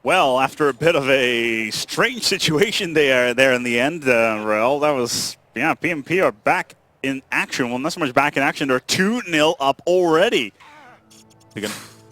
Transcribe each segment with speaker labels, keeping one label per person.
Speaker 1: Well, after a bit of a strange situation there in the end, Rael, that was, yeah, pMp are back in action. Well, not so much back in action. They're 2-0 up already.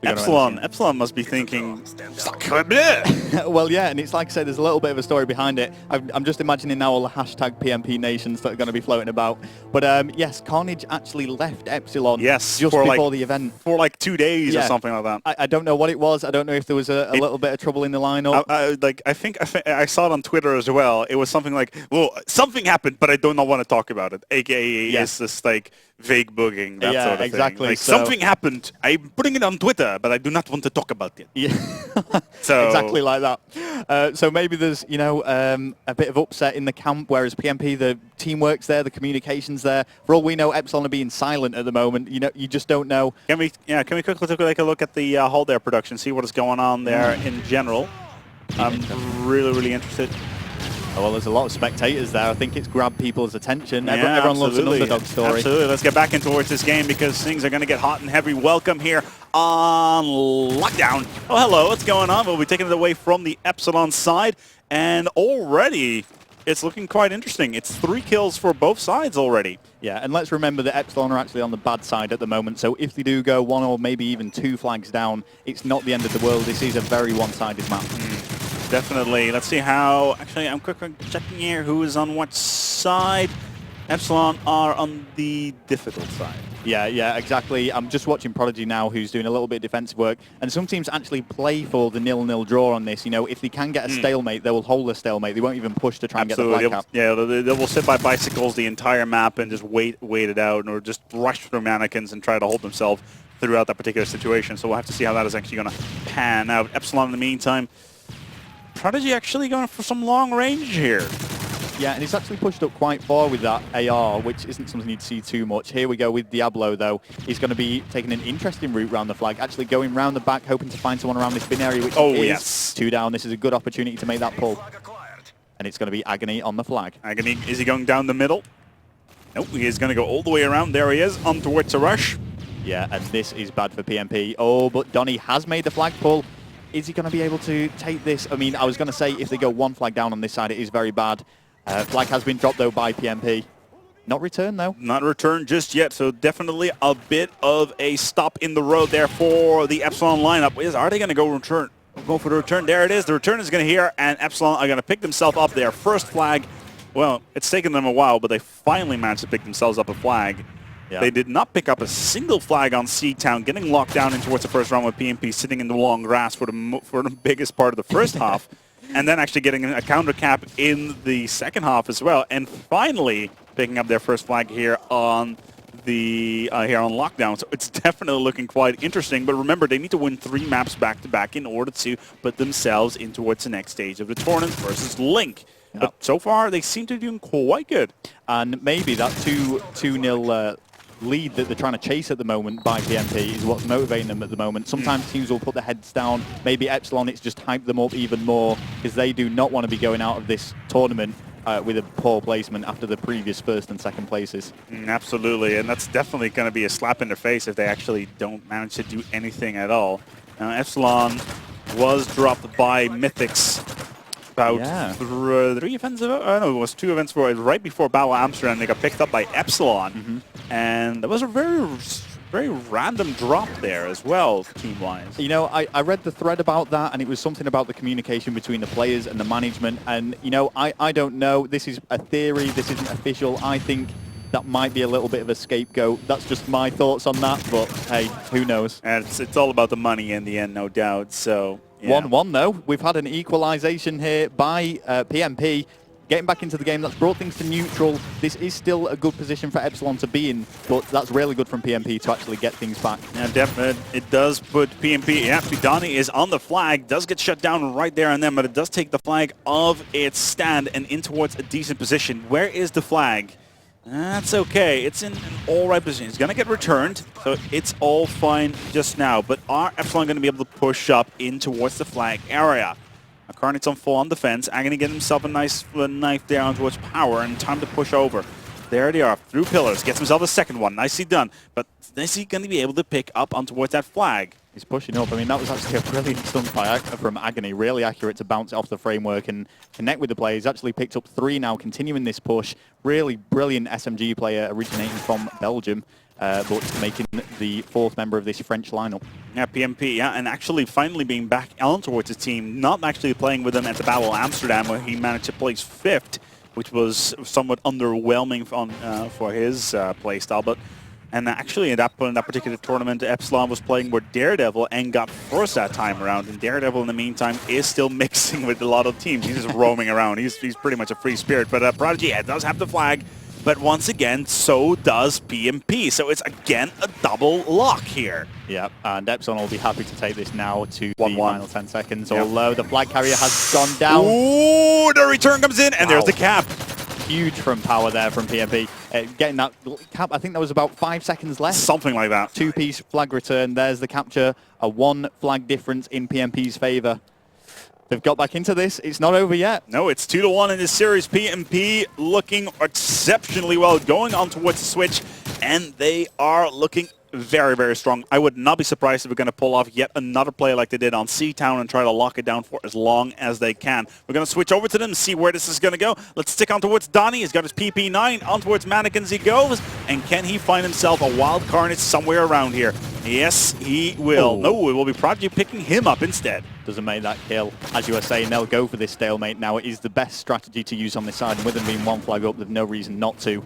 Speaker 1: EpsyloN must be thinking,
Speaker 2: well, yeah, and it's like I said, there's a little bit of a story behind it. I'm just imagining now all the hashtag pMp nations that are going to be floating about. But yes, Carnage actually left EpsyloN just before the event.
Speaker 1: For like 2 days or something like that.
Speaker 2: I don't know what it was. I don't know if there was a little bit of trouble in the lineup.
Speaker 1: I think I saw it on Twitter as well. It was something like, well, something happened, but I do not want to talk about it. AKA is this like vague booging, that sort of
Speaker 2: exactly.
Speaker 1: thing. Like,
Speaker 2: so,
Speaker 1: something happened. I'm putting it on Twitter, but I do not want to talk about it.
Speaker 2: Yeah,
Speaker 1: so
Speaker 2: exactly like that. So maybe there's, you know, a bit of upset in the camp, whereas pMp, the teamwork's there, the communication's there. For all we know, EpsyloN are being silent at the moment. You know, you just don't know.
Speaker 1: Can we quickly take a look at the hold there production, see what is going on there in general? I'm really interested.
Speaker 2: Oh, well, there's a lot of spectators there. I think it's grabbed people's attention. Everyone loves an underdog story.
Speaker 1: Absolutely. Let's get back into this game because things are going to get hot and heavy. Welcome here on Lockdown. Oh, hello. What's going on? We'll be taking it away from the EpsyloN side. And already, it's looking quite interesting. It's 3 kills for both sides already.
Speaker 2: Yeah, and let's remember that EpsyloN are actually on the bad side at the moment. So if they do go 1 or maybe even 2 flags down, it's not the end of the world. This is a very one-sided map.
Speaker 1: Definitely. Let's see how... Actually, I'm quickly checking here who is on what side. EpsyloN are on the difficult side.
Speaker 2: Yeah, exactly. I'm just watching Prodigy now, who's doing a little bit of defensive work. And some teams actually play for the 0-0 draw on this. You know, if they can get a stalemate, they will hold a stalemate. They won't even push to try and get the flag cap.
Speaker 1: Yeah, they will sit by bicycles the entire map and just wait it out, or just rush through mannequins and try to hold themselves throughout that particular situation. So we'll have to see how that is actually going to pan out. EpsyloN, in the meantime, Prodigy actually going for some long range here.
Speaker 2: Yeah, and he's actually pushed up quite far with that AR, which isn't something you'd see too much. Here we go with Diablo, though. He's going to be taking an interesting route around the flag, actually going round the back, hoping to find someone around this bin area, which is 2 down. This is a good opportunity to make that pull. And it's going to be Agony on the flag.
Speaker 1: Agony, is he going down the middle? Nope, he is going to go all the way around. There he is, on towards a rush.
Speaker 2: Yeah, and this is bad for pMp. Oh, but Donny has made the flag pull. Is he going to be able to take this? I mean, I was going to say if they go 1 flag down on this side, it is very bad. Flag has been dropped, though, by pMp. Not returned, though.
Speaker 1: Not returned just yet, so definitely a bit of a stop in the road there for the EpsyloN lineup. Are they going to go for the return? There it is. The return is going to here, and EpsyloN are going to pick themselves up their first flag. Well, it's taken them a while, but they finally managed to pick themselves up a flag. Yeah. They did not pick up a single flag on C-Town, getting locked down in towards the first round with pMp sitting in the long grass for the biggest part of the first half, and then actually getting a counter cap in the second half as well, and finally picking up their first flag here on the Lockdown. So it's definitely looking quite interesting. But remember, they need to win 3 maps back-to-back in order to put themselves in towards the next stage of the tournament versus Link. Yep. But so far, they seem to be doing quite good.
Speaker 2: And maybe that 2-0 lead that they're trying to chase at the moment by pMp is what's motivating them at the moment. Sometimes teams will put their heads down. Maybe EpsyloN, it's just hyped them up even more because they do not want to be going out of this tournament with a poor placement after the previous first and second places.
Speaker 1: Absolutely, and that's definitely going to be a slap in their face if they actually don't manage to do anything at all. EpsyloN was dropped by Mythics about 3 events ago. I don't know, it was 2 events right before Battle of Amsterdam. They got picked up by EpsyloN, and that was a very random drop there as well, team-wise.
Speaker 2: You know, I read the thread about that, and it was something about the communication between the players and the management. And, you know, I don't know. This is a theory. This isn't official. I think that might be a little bit of a scapegoat. That's just my thoughts on that, but, hey, who knows?
Speaker 1: And it's all about the money in the end, no doubt, so...
Speaker 2: 1-1 though. We've had an equalization here by pMp. Getting back into the game, that's brought things to neutral. This is still a good position for EpsyloN to be in, but that's really good from pMp to actually get things back.
Speaker 1: Yeah, definitely. It does put pMp, Donny is on the flag, does get shut down right there and then, but it does take the flag of its stand and in towards a decent position. Where is the flag? That's okay. It's in an all-right position. It's going to get returned, so it's all fine just now. But are EpsyloN going to be able to push up in towards the flag area? Carnage on full-on defense. Agony getting himself a nice knife down towards Power, and time to push over. There they are, through pillars. Gets himself a second one. Nicely done. But is he going to be able to pick up on towards that flag?
Speaker 2: He's pushing up. I mean, that was actually a brilliant stunt from Agony. Really accurate to bounce it off the framework and connect with the player. He's actually picked up 3 now, continuing this push. Really brilliant SMG player originating from Belgium, but making the 4th member of this French lineup.
Speaker 1: Yeah, pMp, yeah, and actually finally being back on towards his team, not actually playing with them at the Battle of Amsterdam, where he managed to place 5th, which was somewhat underwhelming for his playstyle, but... And actually, at that point in that particular tournament, EpsyloN was playing with Daredevil and got first that time around. And Daredevil, in the meantime, is still mixing with a lot of teams. He's just roaming around. He's pretty much a free spirit. But Prodigy does have the flag. But once again, so does pMp. So it's, again, a double lock here.
Speaker 2: Yeah, and EpsyloN will be happy to take this now to the
Speaker 1: 1-1.
Speaker 2: final 10 seconds. Yep. Although the flag carrier has gone down.
Speaker 1: Ooh, the return comes in, and there's the cap.
Speaker 2: Huge from power there from pMp. Getting that cap, I think there was about 5 seconds left.
Speaker 1: Something like that.
Speaker 2: 2-piece flag return. There's the capture. A 1 flag difference in pMp's favor. They've got back into this. It's not over yet.
Speaker 1: No, it's 2-1 in this series. pMp looking exceptionally well, going on towards the switch, and they are looking very, very strong. I would not be surprised if we're going to pull off yet another play like they did on C-Town and try to lock it down for as long as they can. We're going to switch over to them and see where this is going to go. Let's stick on towards Donnie. He's got his PP9. On towards Mannequins he goes. And can he find himself a wild Carnage somewhere around here? Yes, he will.
Speaker 2: Oh.
Speaker 1: No, it will be Prodigy picking him up instead.
Speaker 2: Doesn't make that kill. As you were saying, they'll go for this stalemate now. It is the best strategy to use on this side, and with them being 1 flag up, there's no reason not to.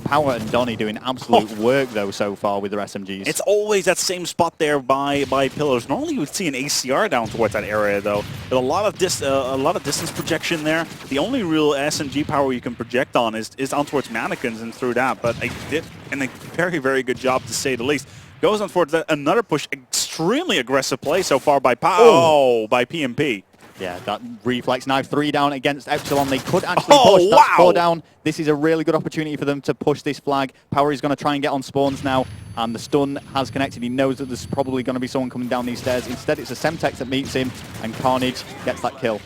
Speaker 2: Power and Donnie doing absolute work, though, so far with their SMGs.
Speaker 1: It's always that same spot there by pillars. Normally you would see an ACR down towards that area, though. But a lot of distance projection there. The only real SMG power you can project on is on towards Mannequins and through that. But they did a very, very good job, to say the least. Goes on towards that, another push. Extremely aggressive play so far by by pMp.
Speaker 2: Yeah, that reflex knife 3 down against EpsyloN. They could actually push. That's 4 down. This is a really good opportunity for them to push this flag. Power is going to try and get on spawns now, and the stun has connected. He knows that there's probably going to be someone coming down these stairs. Instead, it's a Semtex that meets him, and Carnage gets that kill.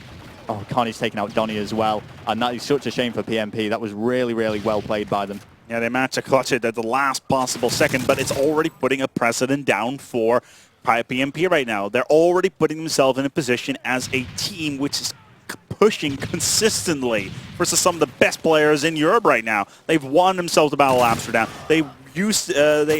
Speaker 2: Oh, Carnage taking out Donnie as well, and that is such a shame for pMp. That was really, really well played by them.
Speaker 1: Yeah, they managed to clutch it at the last possible second, but it's already putting a precedent down for pMp right now. They're already putting themselves in a position as a team which is pushing consistently versus some of the best players in Europe right now. They've won themselves the Battle of Amsterdam. They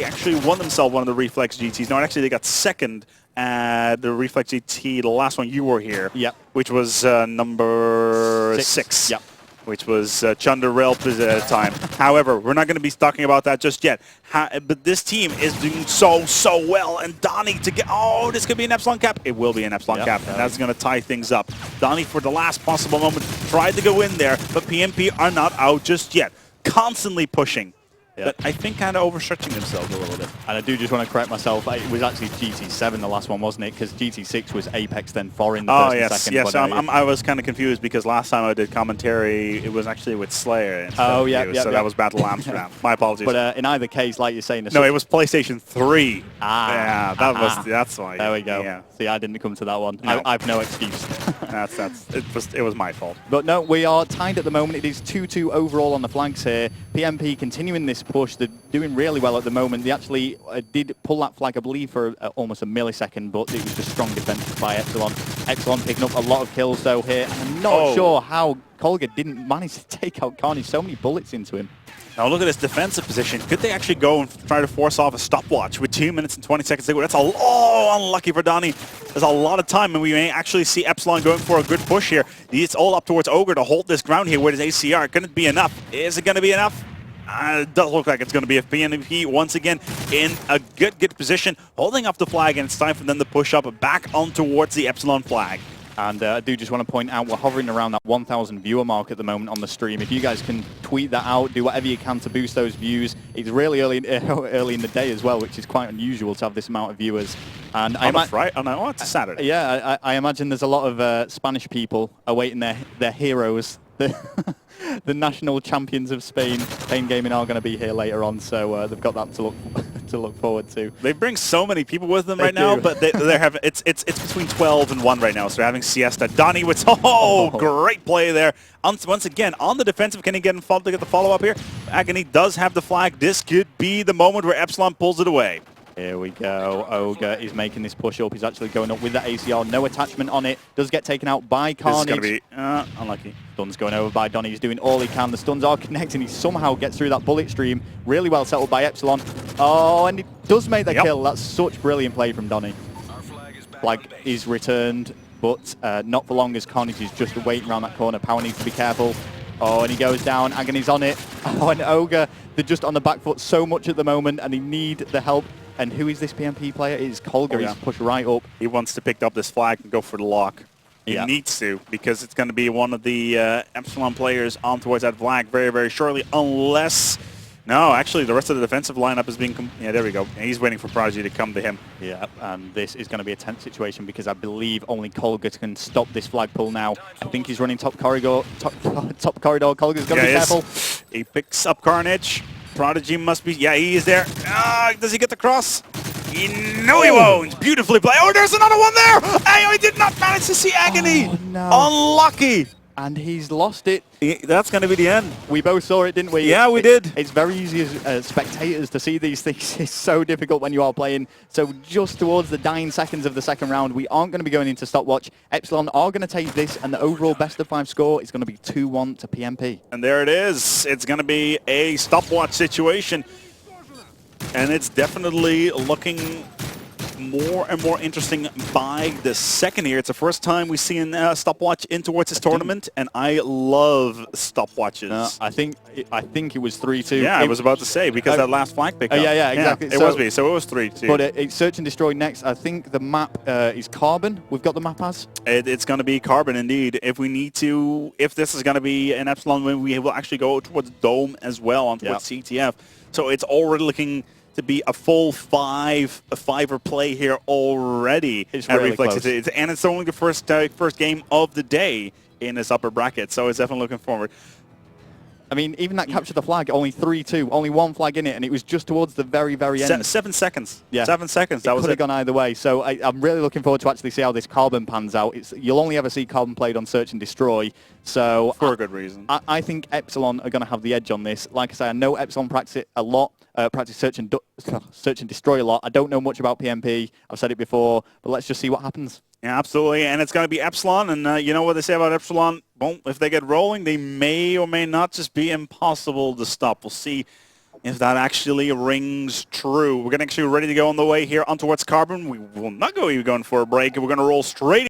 Speaker 1: actually won themselves one of the ReflexGTs. No, actually they got second at the ReflexGT, the last one you were here.
Speaker 2: Yep.
Speaker 1: Which was number 6.
Speaker 2: Yep.
Speaker 1: Which was Chunder Relp at the time. However, we're not going to be talking about that just yet. But this team is doing so well. And Donnie to get... Oh, this could be an EpsyloN cap. It will be an EpsyloN cap. And that's going to tie things up. Donnie, for the last possible moment, tried to go in there. But pMp are not out just yet. Constantly pushing. But I think kind of overstretching themselves a little bit.
Speaker 2: And I do just want to correct myself. It was actually GT7, the last one, wasn't it? Because GT6 was Apex, then Foreign the first and second.
Speaker 1: Yes, I was kind of confused because last time I did commentary, it was actually with Slayer.
Speaker 2: Oh, yeah.
Speaker 1: So that was Battle Amsterdam. My apologies.
Speaker 2: But in either case, like you're saying...
Speaker 1: No, it was PlayStation 3.
Speaker 2: Ah.
Speaker 1: Yeah, that's why.
Speaker 2: There we go.
Speaker 1: Yeah.
Speaker 2: See, I didn't come to that one.
Speaker 1: No.
Speaker 2: I've no excuse.
Speaker 1: It was my fault.
Speaker 2: But no, we are tied at the moment. It is 2-2 overall on the flanks here. pMp continuing this push. They're doing really well at the moment. They actually did pull that flag, I believe, for almost a millisecond, but it was just strong defense by EpsyloN. EpsyloN picking up a lot of kills, though, here. And I'm not sure how Kolga didn't manage to take out Carnage. So many bullets into him.
Speaker 1: Now look at this defensive position. Could they actually go and try to force off a stopwatch with 2 minutes and 20 seconds to go? That's unlucky for Donnie. There's a lot of time, and we may actually see EpsyloN going for a good push here. It's all up towards Ogre to hold this ground here with his ACR. Couldn't it be enough? Is it going to be enough? It does look like it's going to be a pMp once again in a good position, holding up the flag, and it's time for them to push up back on towards the EpsyloN flag.
Speaker 2: And I do just want to point out, we're hovering around that 1,000 viewer mark at the moment on the stream. If you guys can tweet that out, do whatever you can to boost those views. It's really early in the day as well, which is quite unusual to have this amount of viewers. And
Speaker 1: it's a Saturday.
Speaker 2: Yeah, I imagine there's a lot of Spanish people awaiting their heroes. The national champions of Spain Gaming are going to be here later on, so they've got that to look forward to.
Speaker 1: They bring so many people with them right now, but they have it's between 12 and 1 right now, so they're having siesta. Donnie with great play there. Once again on the defensive, can he get the follow up here? Agony does have the flag. This could be the moment where EpsyloN pulls it away.
Speaker 2: Here we go. Ogre is making this push up. He's actually going up with the ACR. No attachment on it. Does get taken out by Carnage.
Speaker 1: This is going to be unlucky.
Speaker 2: Stun's going over by Donny. He's doing all he can. The stuns are connecting. He somehow gets through that bullet stream. Really well settled by EpsyloN. Oh, and he does make the kill. That's such brilliant play from Donny. Flag is returned, but not for long as Carnage is just waiting around that corner. Power needs to be careful. Oh, and he goes down. Agony's on it. Oh, and Ogre, they're just on the back foot so much at the moment, and they need the help. And who is this pMp player? It is Colger.
Speaker 1: Oh, yeah.
Speaker 2: He's pushed right up.
Speaker 1: He wants to pick up this flag and go for the lock. He needs to, because it's going to be one of the EpsyloN players on towards that flag very, very shortly, unless... No, actually, the rest of the defensive lineup is being... Yeah, there we go. He's waiting for Prodigy to come to him. Yeah,
Speaker 2: and this is going to be a tense situation because I believe only Colger can stop this flag pull now. I think he's running top corridor. Top corridor. Colger's got to be careful.
Speaker 1: He picks up Carnage. Prodigy must be... Yeah, he is there. Does he get the cross? No, he won't. Beautifully played. Oh, there's another one there. I did not manage to see Agony.
Speaker 2: Oh, no.
Speaker 1: Unlucky.
Speaker 2: And he's lost it.
Speaker 1: That's going to be the end.
Speaker 2: We both saw it, didn't we?
Speaker 1: Yeah, we did.
Speaker 2: It's very easy as spectators to see these things. It's so difficult when you are playing. So just towards the dying seconds of the second round, we aren't going to be going into stopwatch. EpsyloN are going to take this, and the overall best of 5 score is going to be 2-1 to pMp.
Speaker 1: And there it is. It's going to be a stopwatch situation. And it's definitely looking more and more interesting by the second here. It's the first time we've seen a stopwatch in towards this tournament, and I love stopwatches.
Speaker 2: I think it was 3-2.
Speaker 1: Yeah, I was about to say, because that last flag pickup.
Speaker 2: Yeah, exactly.
Speaker 1: It was me, so it was 3-2.
Speaker 2: But it's Search and Destroy next. I think the map is Carbon. We've got the map as?
Speaker 1: It's going to be Carbon, indeed. If we need to, if this is going to be an EpsyloN win, we will actually go towards Dome as well, on towards CTF. So it's already looking to be a full fiver play here already.
Speaker 2: It's really close.
Speaker 1: And it's only the first game of the day in this upper bracket, so it's definitely looking forward.
Speaker 2: I mean, even that capture the flag, only 3-2, only one flag in it, and it was just towards the very, very end.
Speaker 1: 7 seconds.
Speaker 2: Yeah.
Speaker 1: 7 seconds. That was
Speaker 2: could have gone either way. So I'm really looking forward to actually see how this Carbon pans out. You'll only ever see Carbon played on Search and Destroy. So
Speaker 1: for a good reason.
Speaker 2: I think EpsyloN are going to have the edge on this. Like I say, I know EpsyloN practice it a lot. Practice search and destroy a lot. I don't know much about pMp. I've said it before, but let's just see what happens.
Speaker 1: Yeah, absolutely, and it's going to be EpsyloN, and you know what they say about EpsyloN? Well, if they get rolling, they may or may not just be impossible to stop. We'll see if that actually rings true. We're going to actually ready to go on the way here on towards Carbon. We will not go even going for a break, and we're going to roll straight